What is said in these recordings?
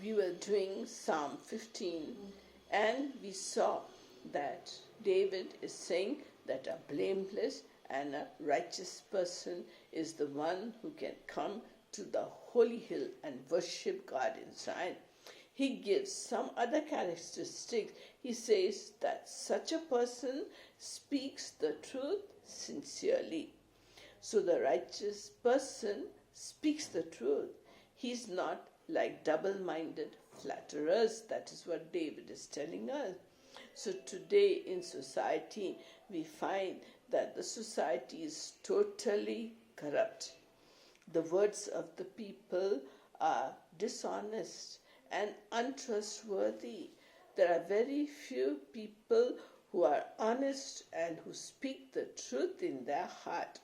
we were doing Psalm 15, and we saw that David is saying that a blameless and a righteous person is the one who can come to the holy hill and worship God in Zion. He gives some other characteristics. He says that such a person speaks the truth sincerely. So the righteous person speaks the truth. He's not like double-minded flatterers. That is what David is telling us. So today in society, we find that the society is totally corrupt. The words of the people are dishonest and untrustworthy. There are very few people who are honest and who speak the truth in their heart,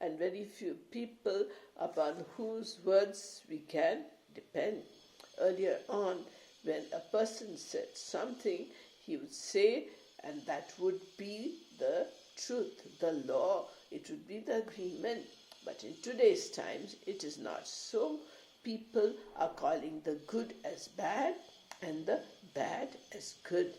and very few people upon whose words we can depend. Earlier on, when a person said something, he would say, and that would be the truth, the law, it would be the agreement. But in today's times, it is not so. People are calling the good as bad and the bad as good.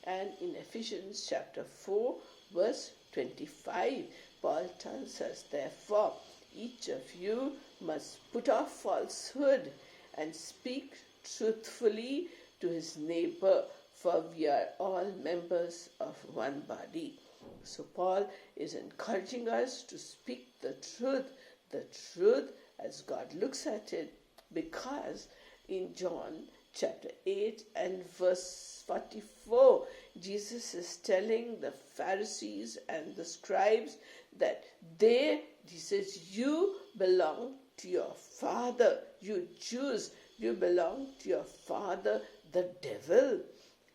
And in Ephesians chapter 4, verse 25, Paul tells us, therefore, each of you must put off falsehood and speak truthfully to his neighbor, for we are all members of one body. So Paul is encouraging us to speak the truth as God looks at it, because in John chapter 8 and verse 44, Jesus is telling the Pharisees and the scribes that he says, you belong to your father, you Jews, you belong to your father, the devil,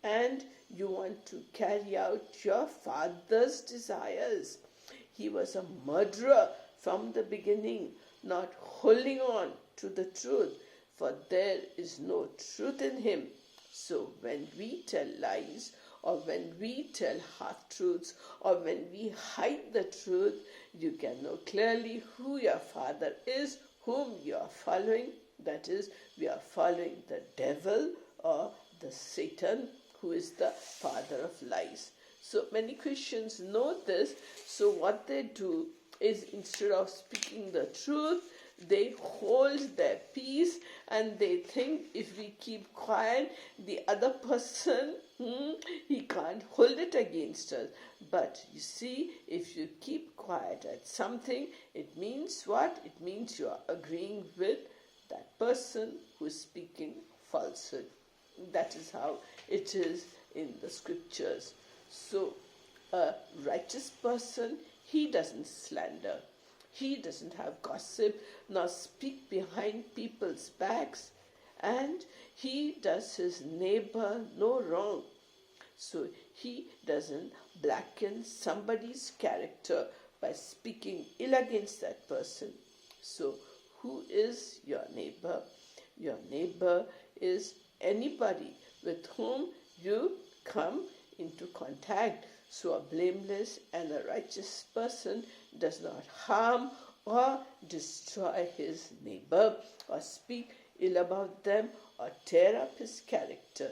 and you want to carry out your father's desires. He was a murderer from the beginning, not holding on to the truth, for there is no truth in him. So when we tell lies, or when we tell half-truths, or when we hide the truth, you can know clearly who your father is, whom you are following. That is, we are following the devil or the Satan, who is the father of lies. So many Christians know this, so what they do is, instead of speaking the truth, they hold their peace, and they think if we keep quiet, the other person, he can't hold it against us. But you see, if you keep quiet at something, it means what? It means you are agreeing with that person who is speaking falsehood. That is how it is in the scriptures. So a righteous person, he doesn't slander. He doesn't have gossip, nor speak behind people's backs, and he does his neighbor no wrong. So he doesn't blacken somebody's character by speaking ill against that person. So who is your neighbor? Your neighbor is anybody with whom you come into contact. So a blameless and a righteous person does not harm or destroy his neighbor, or speak ill about them, or tear up his character.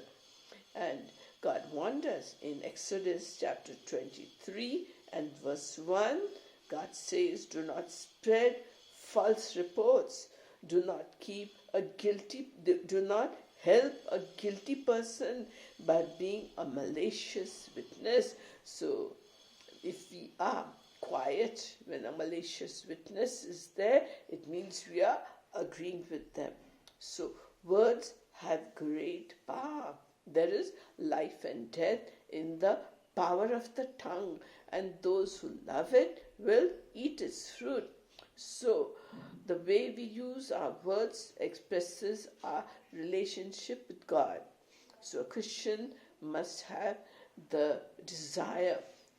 And God warned us in Exodus chapter 23 and verse 1, God says, do not spread false reports. Do not help a guilty person by being a malicious witness. So if we are quiet when a malicious witness is there, it means we are agreeing with them. So words have great power. There is life and death in the power of the tongue, and those who love it will eat its fruit. So the way we use our words expresses our relationship with God. So a Christian must have the desire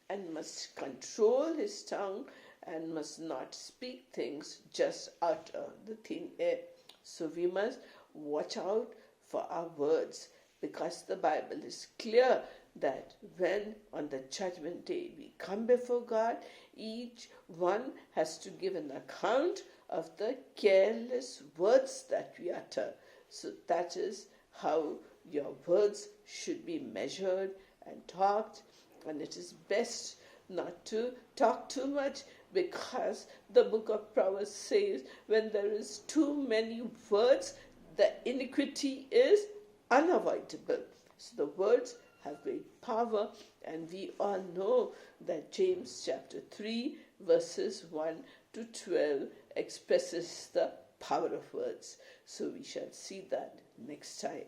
and must control his tongue and must not speak things just out of the thin air. So we must watch out for our words, because the Bible is clear that when on the judgment day we come before God, each one has to give an account of the careless words that we utter. So that is how your words should be measured and talked, and it is best not to talk too much, because the book of Proverbs says when there is too many words, the iniquity is unavoidable. So the words have great power, and we all know that James chapter 3 verses 1 to 12 expresses the power of words. So we shall see that next time.